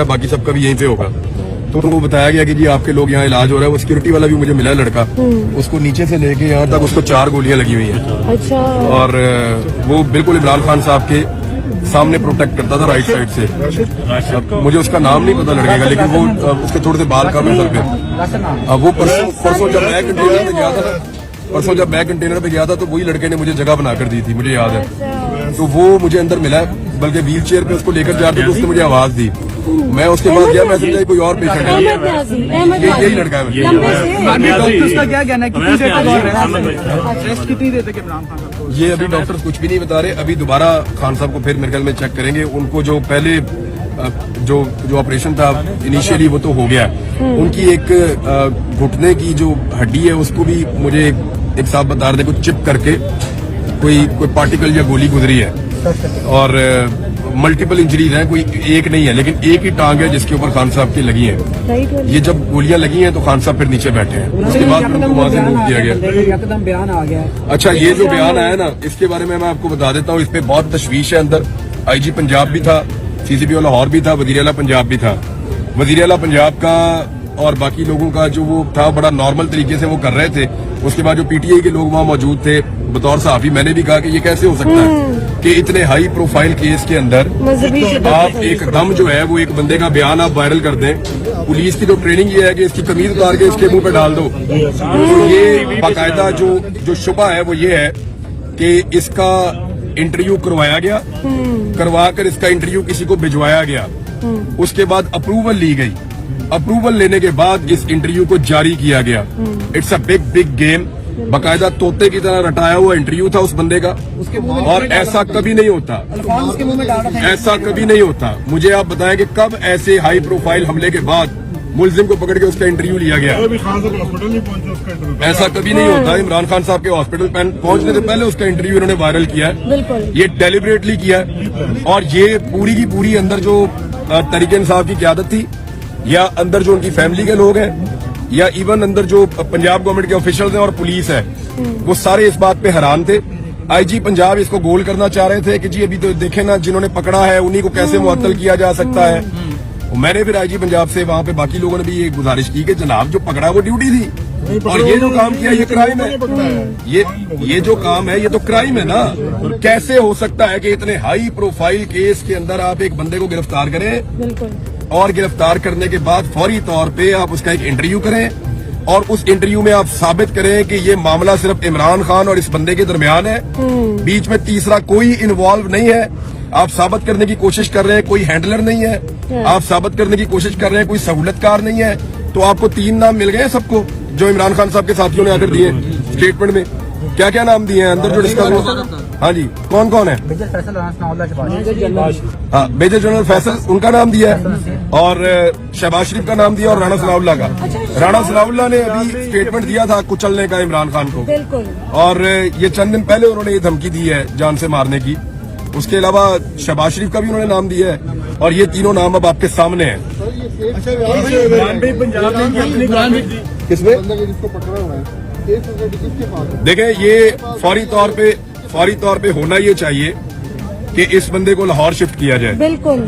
बाकी सबका भी यहीं पे होगा। तो उनको बताया गया कि जी आपके लोग यहाँ इलाज हो रहा है। वो सिक्योरिटी वाला भी मुझे मिला लड़का, उसको नीचे से लेके यहाँ तक उसको 4 गोलियां लगी हुई हैं। अच्छा। और वो बिल्कुल इमरान खान साहब के सामने प्रोटेक्ट करता था राइट साइड से। अब मुझे उसका नाम नहीं पता लड़के का, लेकिन वो उसके थोड़े से बाल कम है सर पे। अब वो परसों जब मैं कंटेनर पे गया था तो वही लड़के ने मुझे जगह बनाकर दी थी, मुझे याद है। तो वो मुझे अंदर मिला, बल्कि व्हील चेयर पे उसको लेकर जाते तो उसने मुझे आवाज दी। मैं उसके बाद गया, मैं समझा कोई और पेशेंट है, यही लड़का है। डॉक्टर्स का क्या कहना है, कितनी देर तक इमरान खान? ये अभी डॉक्टर्स कुछ भी नहीं बता रहे। अभी दोबारा खान साहब को फिर मेरे ख्याल में चेक करेंगे। उनको जो पहले जो ऑपरेशन था इनिशियली वो तो हो गया। उनकी एक घुटने की जो हड्डी है उसको भी मुझे एक साहब बता रहे थे कुछ चिप करके कोई पार्टिकल या गोली गुजरी है। और मल्टीपल इंजरीज हैं, कोई एक नहीं है, लेकिन एक ही टांग है जिसके ऊपर खान साहब की लगी है। ये जब गोलियां लगी हैं तो खान साहब फिर नीचे बैठे हैं। उसके बाद फिर उनको वहां से मूव किया गया। बयान आ गया। अच्छा, ये जो बयान आया ना, इसके बारे में मैं आपको बता देता हूँ। इस पे बहुत तशवीश है अंदर। आईजी पंजाब भी था, सीसीपी लाहौर भी था, वजीर आला पंजाब भी था। वजीर आला पंजाब का और बाकी लोगों का जो वो था बड़ा नॉर्मल तरीके से वो कर रहे थे। उसके बाद जो पीटीआई के लोग वहां मौजूद थे बतौर सहाफी, मैंने भी कहा कि ये कैसे हो सकता है कि इतने हाई प्रोफाइल केस के अंदर आप एकदम जो है वो एक बंदे का बयान आप वायरल कर दें। पुलिस की तो ट्रेनिंग ये है कि इसकी कमीज उतार के इसके मुंह पे डाल दो। तो ये बाकायदा जो शुबा है वो ये है कि इसका इंटरव्यू करवाया गया, करवा कर इसका इंटरव्यू किसी को भिजवाया गया। उसके बाद अप्रूवल ली गई। अप्रूवल लेने के बाद इस इंटरव्यू को जारी किया गया। It's a big game. बाकायदा तोते की तरह रटाया हुआ इंटरव्यू था उस बंदे का। और ऐसा कभी नहीं होता, ऐसा कभी नहीं होता। मुझे आप बताएं कि कब ऐसे हाई प्रोफाइल हमले के बाद मुलजिम को पकड़ के उसका इंटरव्यू लिया गया। ऐसा कभी नहीं होता। इमरान खान साहब के हॉस्पिटल पहुंचने से पहले उसका इंटरव्यू इन्होंने वायरल किया है। ये डेलिबरेटली किया है। और ये पूरी की पूरी अंदर जो तरीके इंसाफ की क़यादत थी, या अंदर जो उनकी फैमिली के लोग हैं, या इवन अंदर जो पंजाब गवर्नमेंट के ऑफिशियल्स हैं और पुलिस है, वो सारे इस बात पे हैरान थे। आईजी पंजाब इसको गोल करना चाह रहे थे कि जी अभी तो देखे ना, जिन्होंने पकड़ा है उन्हीं को कैसे मुअत्तल किया जा सकता है। मैंने फिर आईजी पंजाब से वहां पे बाकी लोगों ने भी ये गुजारिश की कि जनाब जो पकड़ा वो ड्यूटी थी, और ये जो काम किया ये क्राइम है। ये जो काम है ये तो क्राइम है ना। कैसे हो सकता है कि इतने हाई प्रोफाइल केस के अंदर आप एक बंदे को गिरफ्तार करें और गिरफ्तार करने के बाद फौरी तौर पे आप उसका एक इंटरव्यू करें और उस इंटरव्यू में आप साबित करें कि ये मामला सिर्फ इमरान खान और इस बंदे के दरमियान है, बीच में तीसरा कोई इन्वॉल्व नहीं है। आप साबित करने की कोशिश कर रहे हैं कोई हैंडलर नहीं है, आप साबित करने की कोशिश कर रहे हैं कोई सहूलतकार नहीं है। तो आपको 3 नाम मिल गए सबको जो इमरान खान साहब के साथियों ने आकर दिए स्टेटमेंट में। क्या क्या नाम दिए हैं अंदर जो डिस्कस हुआ? हाँ जी, कौन कौन है? हाँ, मेजर जनरल फैसल उनका नाम दिया है, और शहबाज शरीफ का नाम दिया, और राणा सनाउल्लाह का। राणा सनाउल्लाह ने अभी स्टेटमेंट दिया था कुचलने का इमरान खान को, और ये चंद दिन पहले उन्होंने ये धमकी दी है जान से मारने की। उसके अलावा शहबाज शरीफ का भी उन्होंने नाम दिया है, और ये तीनों नाम अब आपके सामने हैं। किसमें देखें, ये फौरी तौर पे होना ये चाहिए कि इस बंदे को लाहौर शिफ्ट किया जाए, बिल्कुल,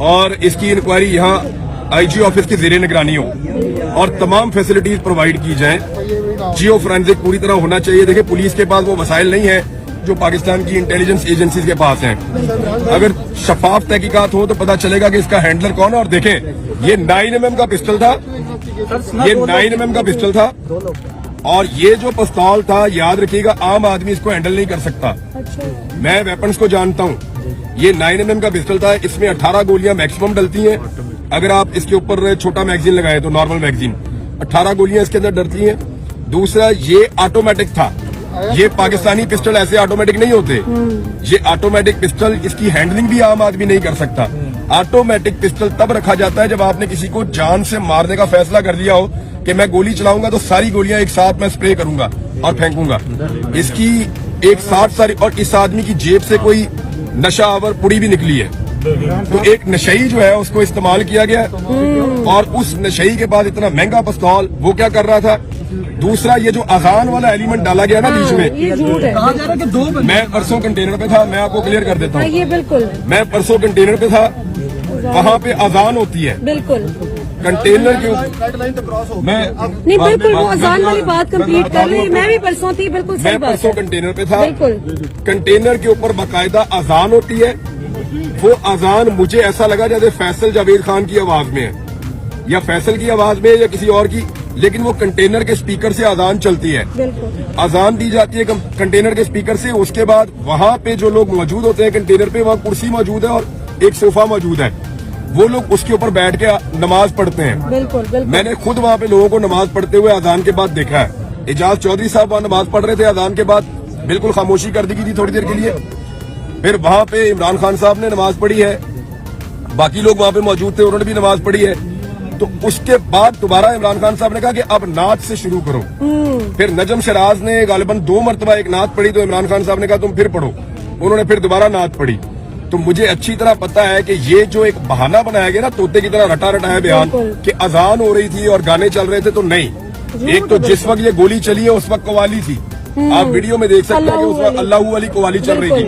और इसकी इंक्वायरी यहाँ आईजी ऑफिस की ज़ेरे निगरानी हो और तमाम फैसिलिटीज प्रोवाइड की जाएं। जियो फोरेंसिक पूरी तरह होना चाहिए। देखिए, पुलिस के पास वो वसाइल नहीं है जो पाकिस्तान की इंटेलिजेंस एजेंसीज के पास हैं। अगर शफाफ तहकीकात हो तो पता चलेगा कि इसका हैंडलर कौन है। और देखें, ये 9mm का पिस्टल था, ये 9mm का पिस्टल था, और ये जो पिस्तौल था, याद रखिएगा, आम आदमी इसको हैंडल नहीं कर सकता। मैं वेपन्स को जानता हूँ। ये 9mm का पिस्टल था, इसमें 18 गोलियां मैक्सिमम डलती हैं। अगर आप इसके ऊपर छोटा मैगजीन लगाए तो नॉर्मल मैगजीन 18 गोलियां इसके अंदर डलती हैं। दूसरा, ये ऑटोमेटिक था। ये पाकिस्तानी पिस्टल ऐसे ऑटोमेटिक नहीं होते। ये ऑटोमेटिक पिस्टल, इसकी हैंडलिंग भी आम आदमी नहीं कर सकता। ऑटोमेटिक पिस्टल तब रखा जाता है जब आपने किसी को जान से मारने का फैसला कर लिया हो कि मैं गोली चलाऊंगा तो सारी गोलियां एक साथ मैं स्प्रे करूंगा और फेंकूंगा। इसकी एक साथ सारी, और इस आदमी की जेब से कोई नशा आवर पुड़ी भी निकली है। तो एक नशई जो है उसको इस्तेमाल किया गया, और उस नशई के बाद इतना महंगा पिस्तौल वो क्या कर रहा था। दूसरा, ये जो अजान वाला एलिमेंट डाला गया ना बीच में, मैं परसों कंटेनर पे था, मैं आपको क्लियर कर देता हूँ। मैं परसों कंटेनर पे था, वहाँ पे अजान होती है बिल्कुल कंटेनर के ऊपर। रेड लाइन तो क्रॉस हो मैं नहीं, बिल्कुल वो अजान वाली बात कंप्लीट कर रही है। मैं भी परसों थी, बिल्कुल सही मैं बात परसों है। कंटेनर पे था। बिल्कुल कंटेनर के ऊपर बाकायदा अजान होती है। वो अजान मुझे ऐसा लगा जैसे फैसल जावेद खान की आवाज में है, या फैसल की आवाज में है, या किसी और की, लेकिन वो कंटेनर के स्पीकर से अजान चलती है। बिल्कुल अजान दी जाती है कंटेनर के स्पीकर से। उसके बाद वहाँ पे जो लोग मौजूद होते हैं कंटेनर पे, वहाँ कुर्सी मौजूद है और एक सोफा मौजूद है। वो लोग उसके ऊपर बैठ के नमाज पढ़ते हैं। बिल्कुल बिल्कुल मैंने खुद वहाँ पे लोगों को नमाज पढ़ते हुए अजान के बाद देखा है। एजाज चौधरी साहब वहाँ नमाज पढ़ रहे थे, अजान के बाद बिल्कुल खामोशी कर दी गई थी थोड़ी देर के लिए। फिर वहाँ पे इमरान खान साहब ने नमाज पढ़ी है, बाकी लोग वहाँ पे मौजूद थे, उन्होंने भी नमाज पढ़ी है। तो उसके बाद दोबारा इमरान खान साहब ने कहा कि अब नात से शुरू करो। फिर नजम शराज ने गालिबन 2 मरतबा एक नात पढ़ी, तो इमरान खान साहब ने कहा तुम फिर पढ़ो। उन्होंने फिर दोबारा नात पढ़ी। तो मुझे अच्छी तरह पता है कि ये जो एक बहाना बनाया गया ना, तोते की तरह रटा रटा है बयान कि अजान हो रही थी और गाने चल रहे थे, तो नहीं। एक तो जिस वक्त ये गोली चली है उस वक्त कवाली थी, आप वीडियो में देख सकते हैं कि उस वक्त अल्लाह वाली कवाली चल रही थी।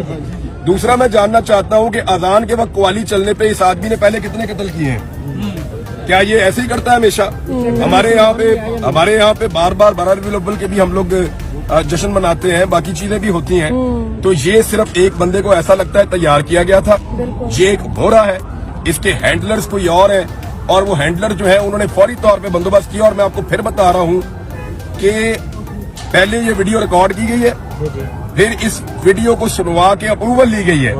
दूसरा मैं जानना चाहता हूँ कि अजान के वक्त कवाली चलने पे इस आदमी ने पहले कितने कत्ल किए हैं? क्या ये ऐसे ही करता है हमेशा? हमारे यहाँ पे बार बार 12 रबीउल अव्वल के भी हम लोग जश्न मनाते हैं, बाकी चीजें भी होती हैं। तो ये सिर्फ एक बंदे को ऐसा लगता है तैयार किया गया था। ये एक भोरा है, इसके हैंडलर्स कोई और है, और वो हैंडलर जो है उन्होंने फौरी तौर पे बंदोबस्त किया। और मैं आपको फिर बता रहा हूँ कि पहले ये वीडियो रिकॉर्ड की गई है, फिर इस वीडियो को सुनवा के अप्रूवल ली गई है।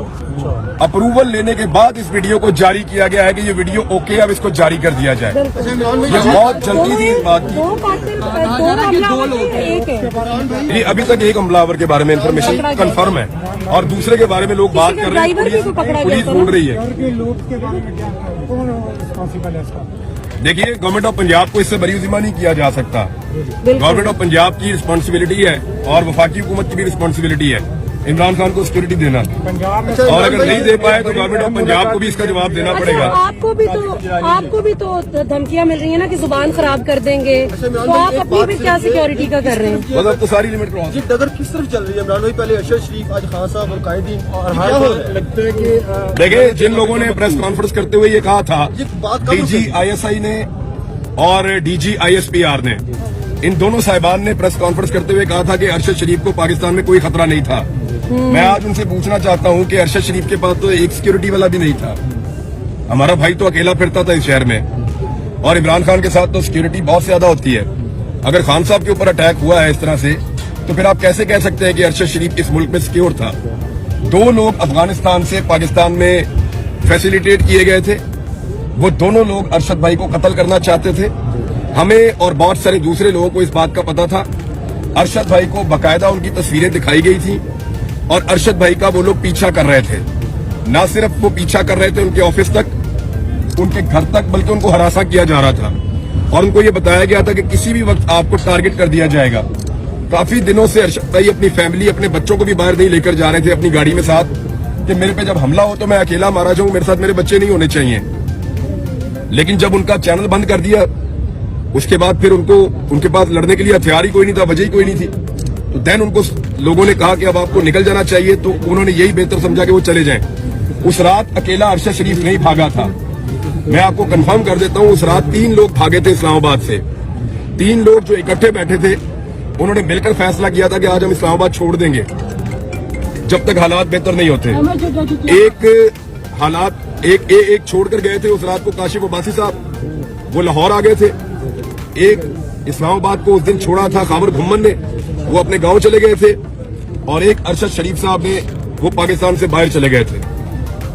अप्रूवल लेने के बाद इस वीडियो को जारी किया गया है कि ये वीडियो ओके, अब इसको जारी कर दिया जाए। ये बहुत जल्दी थी इस बात की। ये अभी तक एक हमलावर के बारे में इंफॉर्मेशन कंफर्म है, और दूसरे के बारे में लोग बात कर रहे हैं, पुलिस ढूंढ रही है। देखिए, गवर्नमेंट ऑफ पंजाब को इससे बरी जिम्मा नहीं किया जा सकता। गवर्नमेंट ऑफ पंजाब की रिस्पॉन्सिबिलिटी है और वफाकी हुकूमत की भी रिस्पॉन्सिबिलिटी है इमरान खान को सिक्योरिटी देना, और अगर नहीं दे पाए तो गवर्नमेंट ऑफ पंजाब को भी इसका जवाब देना पड़ेगा। आपको भी तो धमकियां मिल रही है ना कि जुबान खराब कर देंगे, तो आप अपनी भी क्या सिक्योरिटी का कर रहे हैं? मतलब तो सारी लिमिट क्रॉस। जी, डगर किस तरफ चल रही है इमरान भाई? पहले अरशद शरीफ, आज खान साहब और कायदीन, और क्या हो रहा है? लगता है कि देखिए, जिन लोगों ने प्रेस कॉन्फ्रेंस करते हुए ये कहा था, डीजी ISI ने और DG ISPR ने, इन दोनों साहिबान ने प्रेस कॉन्फ्रेंस करते हुए कहा था कि अरशद शरीफ को पाकिस्तान में कोई खतरा नहीं था। मैं आज उनसे पूछना चाहता हूं कि अरशद शरीफ के पास तो एक सिक्योरिटी वाला भी नहीं था। हमारा भाई तो अकेला फिरता था इस शहर में, और इमरान खान के साथ तो सिक्योरिटी बहुत ज्यादा होती है। अगर खान साहब के ऊपर अटैक हुआ है इस तरह से, तो फिर आप कैसे कह सकते हैं कि अरशद शरीफ इस मुल्क में सिक्योर था? 2 लोग अफगानिस्तान से पाकिस्तान में फैसिलिटेट किए गए थे, वो दोनों लोग अरशद भाई को कत्ल करना चाहते थे। हमें और बहुत सारे दूसरे लोगों को इस बात का पता था। अरशद भाई को बाकायदा उनकी तस्वीरें दिखाई गई थी, और अरशद भाई का वो लोग पीछा कर रहे थे। ना सिर्फ वो पीछा कर रहे थे उनके ऑफिस तक, उनके घर तक, बल्कि उनको हरासा किया जा रहा था, और उनको ये बताया गया था कि किसी भी वक्त आपको टारगेट कर दिया जाएगा। काफी दिनों से अरशद भाई अपनी फैमिली, अपने बच्चों को भी बाहर नहीं लेकर जा रहे थे अपनी गाड़ी में साथ, कि मेरे पे जब हमला हो तो मैं अकेला मारा जाऊं, मेरे साथ मेरे बच्चे नहीं होने चाहिए। लेकिन जब उनका चैनल बंद कर दिया, उसके बाद फिर उनके पास लड़ने के लिए हथियार ही कोई नहीं था, वजह ही कोई नहीं थी। तो देन उनको लोगों ने कहा कि अब आपको निकल जाना चाहिए, तो उन्होंने यही बेहतर समझा कि वो चले जाएं। उस रात अकेला अरशद शरीफ नहीं भागा था। मैं आपको कंफर्म कर देता हूं, उस रात 3 लोग भागे थे इस्लामाबाद से। 3 लोग जो इकट्ठे बैठे थे, उन्होंने मिलकर फैसला किया था कि आज हम इस्लामाबाद छोड़ देंगे जब तक हालात बेहतर नहीं होते। एक छोड़कर गए थे उस रात को काशिफ अब्बासी साहब, वो लाहौर आ गए थे। एक इस्लामाबाद को उस दिन छोड़ा था खाबर घुम्मन ने, वो अपने गांव चले गए थे, और एक अरशद शरीफ साहब ने, वो पाकिस्तान से बाहर चले गए थे।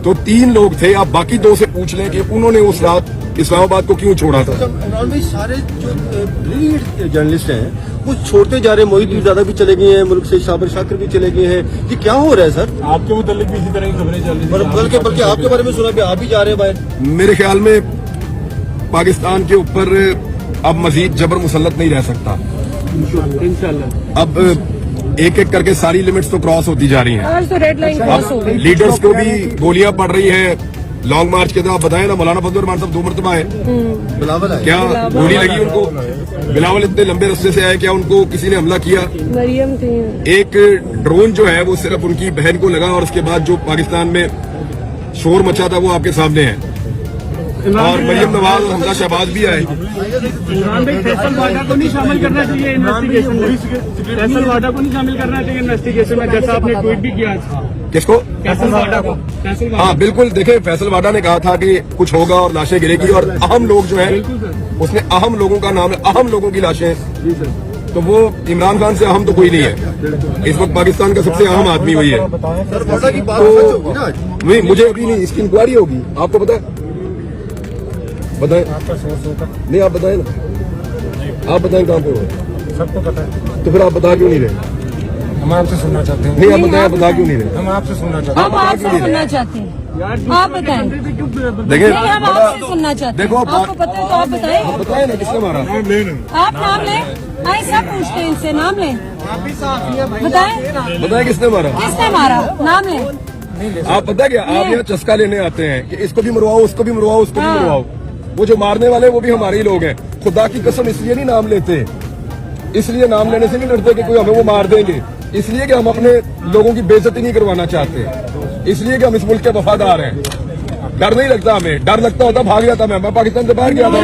तो 3 लोग थे। आप बाकी 2 से पूछ लें कि उन्होंने उस रात इस्लामाबाद को क्यों छोड़ा था। इमरान भाई, सारे जो ब्रिलियंट जर्नलिस्ट हैं वो छोड़ते जा रहे हैं। मोहित मीरजादा भी चले गए हैं मुल्क से, शाबिर शाकिर भी चले गए हैं। ये क्या हो रहा है सर? आपके मुतालिक भी इसी तरह की खबरें चल रही हैं। बल्कि आपके बारे में सुना भी आप भी जा रहे हैं बाहर। मेरे ख्याल में पाकिस्तान के ऊपर अब मजीद जबर मुसल्लत नहीं रह सकता। इंशाल्लाह अब एक एक करके सारी लिमिट्स तो क्रॉस होती जा रही हैं। आज तो रेड लाइन क्रॉस हो गई। लीडर्स को भी गोलियां पड़ रही हैं लॉन्ग मार्च के। तो आप बताएं ना, मौलाना फजल रहमान साहब 2 मरतबा है, बिलावल है, क्या गोली लगी उनको? बिलावल इतने लंबे रास्ते से आए, क्या उनको किसी ने हमला किया? मरियम थी। एक ड्रोन जो है वो सिर्फ उनकी बहन को लगा, और उसके बाद जो पाकिस्तान में शोर मचा था वो आपके सामने है। और मरियम नवाज और हमजा शहबाज भी आए। इमरान भाई फैसल वाडा को नहीं शामिल करना चाहिए इन्वेस्टिगेशन में, फैसल वाडा को नहीं शामिल करना चाहिए इन्वेस्टिगेशन में, जैसा आपने ट्वीट भी किया था। किसको? फैसल वाडा को। फैसल वाडा, हाँ बिल्कुल, देखे फैसल वाडा ने कहा था कि कुछ होगा और लाशें गिरेगी, और अहम लोग जो है उसने अहम लोगों का नाम, अहम लोगों की लाशें, तो वो इमरान खान से अहम तो कोई नहीं है। इस वक्त पाकिस्तान का सबसे अहम आदमी वही है। सर वाडा की बात सच होगी ना आज? नहीं, मुझे अभी नहीं, इसकी इंक्वायरी होगी, आपको पता है? बताएं। नहीं आप बताएं ना, आप बताएं कहाँ पे हो? सबको पता है, तो फिर आप बता क्यों नहीं रहे? हम आपसे सुनना चाहते हैं। नहीं आप बताएं, बता क्यों नहीं रहे? हम आपसे सुनना चाहते हम आपसे सुनना चाहते हैं, आप बताएं। देखिए नहीं, हम आपसे सुनना चाहते हैं। देखो, आपको पता है तो आप बताएं। बताएं ना किसने मारा? आप नाम लें, आए सब पूछते हैं इनसे, नाम लें, बताएं बताएं किसने मारा? किसने मारा, नाम लें। आप पता क्या, आप यहाँ चस्का लेने आते हैं कि इसको भी मरवाओ, उसको भी मरवाओ, उसको भी हाँ। मरवाओ। वो जो मारने वाले वो भी हमारे ही लोग हैं। खुदा की कसम इसलिए नहीं नाम लेते, इसलिए नाम लेने से नहीं डरते कि कोई हमें वो मार देंगे, इसलिए कि हम अपने लोगों की बेइज्जती नहीं करवाना चाहते, इसलिए कि हम इस मुल्क के वफादार हैं। डर नहीं लगता हमें, डर लगता होता भाग जाता मैं पाकिस्तान से बाहर गया था।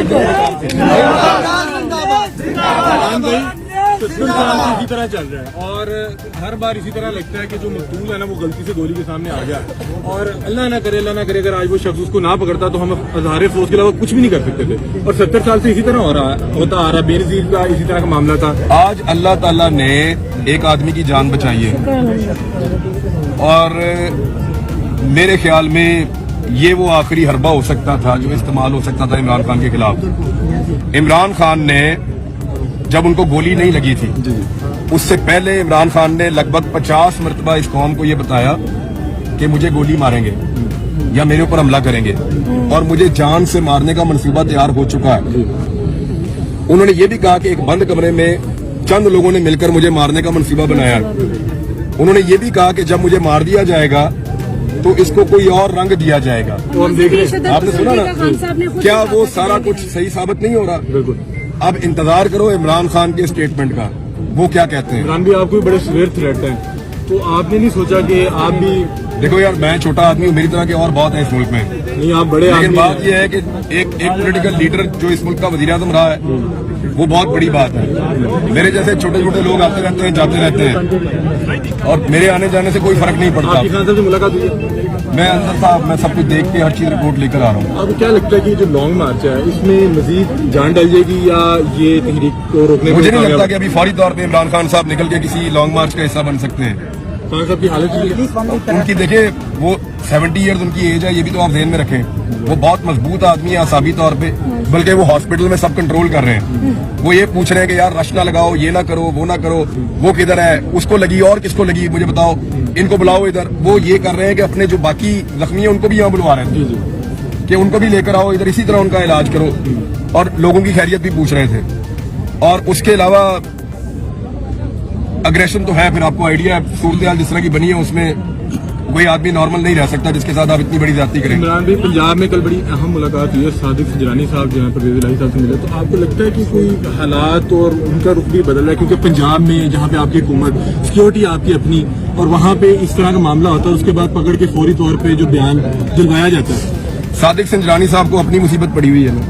इसी तरह चल रहा है और हर बार इसी तरह लगता है कि जो मकतूल है ना वो गलती से गोली के सामने आ गया, और अल्लाह ना करे अगर आज वो शख्स उसको ना पकड़ता तो हम अज़हार अफसोस के अलावा कुछ भी नहीं कर सकते थे। और 70 साल से इसी तरह होता आ रहा है। बेनज़ीर का इसी तरह का मामला था। आज अल्लाह ताला ने एक आदमी की जान बचाई है, और मेरे ख्याल में ये वो आखिरी हरबा हो सकता था जो इस्तेमाल हो सकता था इमरान खान के खिलाफ। इमरान खान ने जब उनको गोली नहीं लगी थी, उससे पहले इमरान खान ने लगभग 50 मरतबा इस कौम को ये बताया कि मुझे गोली मारेंगे या मेरे ऊपर हमला करेंगे, और मुझे जान से मारने का मंसूबा तैयार हो चुका है। उन्होंने ये भी कहा कि एक बंद कमरे में चंद लोगों ने मिलकर मुझे मारने का मंसूबा बनाया। उन्होंने ये भी कहा कि जब मुझे मार दिया जाएगा तो इसको कोई और रंग दिया जाएगा। तो हम देख रहे हैं, आपने सुना ना, क्या वो सारा कुछ सही साबित नहीं हो रहा? बिल्कुल। अब इंतजार करो इमरान खान के स्टेटमेंट का, वो क्या कहते हैं। इमरान भी आपको भी बड़े सीवियर थ्रेट हैं, तो आपने नहीं सोचा कि आप भी? देखो यार, मैं छोटा आदमी हूँ, मेरी तरह के और बहुत है इस मुल्क में, नहीं आप बड़े लेकिन आदमी बात हैं। यह है कि एक पॉलिटिकल लीडर जो इस मुल्क का वजीर आज़म रहा है वो बहुत बड़ी बात है। मेरे जैसे छोटे छोटे लोग आते रहते हैं, जाते रहते हैं, और मेरे आने जाने से कोई फर्क नहीं पड़ता। आपकी खान साहब से मुलाकात हुई है? मैं अंदर था, मैं सब कुछ देख के हर चीज रिपोर्ट लेकर आ रहा हूँ। आपको क्या लगता है कि जो लॉन्ग मार्च है इसमें मजीद जान डल जाएगी या ये तहरीक को रोकने में मुझे नहीं कामयाब? लगता कि अभी फौरी तौर पे इमरान खान साहब निकल के किसी लॉन्ग मार्च का हिस्सा बन सकते हैं। खान साहब की हालत की उनकी देखिए, वो 70 ईयर्स उनकी एज है, ये भी तो आप ध्यान में रखें। वो बहुत मजबूत आदमी है असाबी तौर पे, बल्कि वो हॉस्पिटल में सब कंट्रोल कर रहे हैं। वो ये पूछ रहे हैं कि यार रश ना लगाओ, ये ना करो, वो ना करो, वो किधर है, उसको लगी और किसको लगी मुझे बताओ, इनको बुलाओ इधर। वो ये कर रहे हैं कि अपने जो बाकी जख्मी है उनको भी यहाँ बुलवा रहे थे कि उनको भी लेकर आओ इधर, इसी तरह उनका इलाज करो, और लोगों की खैरियत भी पूछ रहे थे। और उसके अलावा अग्रेशन तो है, फिर आपको आइडिया है सूरत हाल जिस तरह की बनी है, उसमें कोई आदमी नॉर्मल नहीं रह सकता जिसके साथ आप इतनी बड़ी ज्यादती करें। इमरान भाई, पंजाब में कल बड़ी अहम मुलाकात हुई है, सादिक सिंजरानी साहब जो है परवेज इलाही साहब से मिले, तो आपको लगता है कि कोई हालात और उनका रुख भी बदल रहा है? क्योंकि पंजाब में जहाँ पे आपकी हुकूमत, सिक्योरिटी आपकी अपनी, और वहाँ पे इस तरह का मामला होता है, उसके बाद पकड़ के फौरी तौर पर जो बयान दिलवाया जाता है। सादिक सिंजरानी साहब को अपनी मुसीबत पड़ी हुई है ना,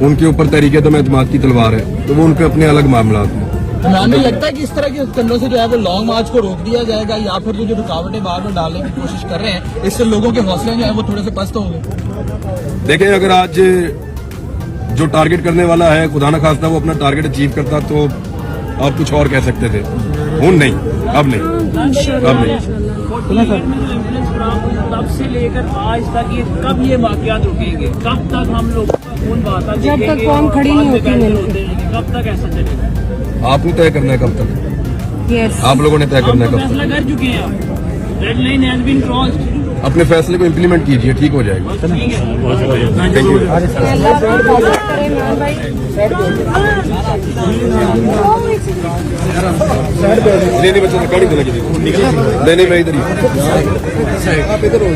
उनके ऊपर तहरीक-ए-दम एतमाद की तलवार है, तो वो उनके अपने अलग मामला हैं। इमरान भाई, लगता है कि इस तरह के कन्नों से जो है वो लॉन्ग मार्च को रोक दिया जाएगा, या फिर जो रुकावटें बार बार डालने की कोशिश कर रहे हैं इससे लोगों के हौसले जो है वो थोड़े से पस्त होंगे? देखें, अगर आज जो टारगेट करने वाला है खुदा न खास्ता वो अपना टारगेट अचीव करता तो आप कुछ और कह सकते थे। हूं नहीं, अब नहीं, अब नहीं। तब से लेकर आज तक ये कब ये वाकयात रुकेंगे? कब तक हम लोग खून बहाता जब तक देखेंगे कौम और खड़ी नहीं होती पैसे मिलके। होते रहेंगे? कब तक ऐसा चलेगा? आपने तय करना है कब तक, यस, आप लोगों ने तय हम करना तो है कब फैसला कर चुके हैं, red line has been crossed. तक। अपने फैसले को इम्प्लीमेंट कीजिए, ठीक हो जाएगा। ठीक है। Thank you. अल्लाह आपकी हिफाजत करे इमरान भाई। नहीं नहीं, बच्चा गाड़ी देना किसी, नहीं मैं इधर ही, आप इधर हो।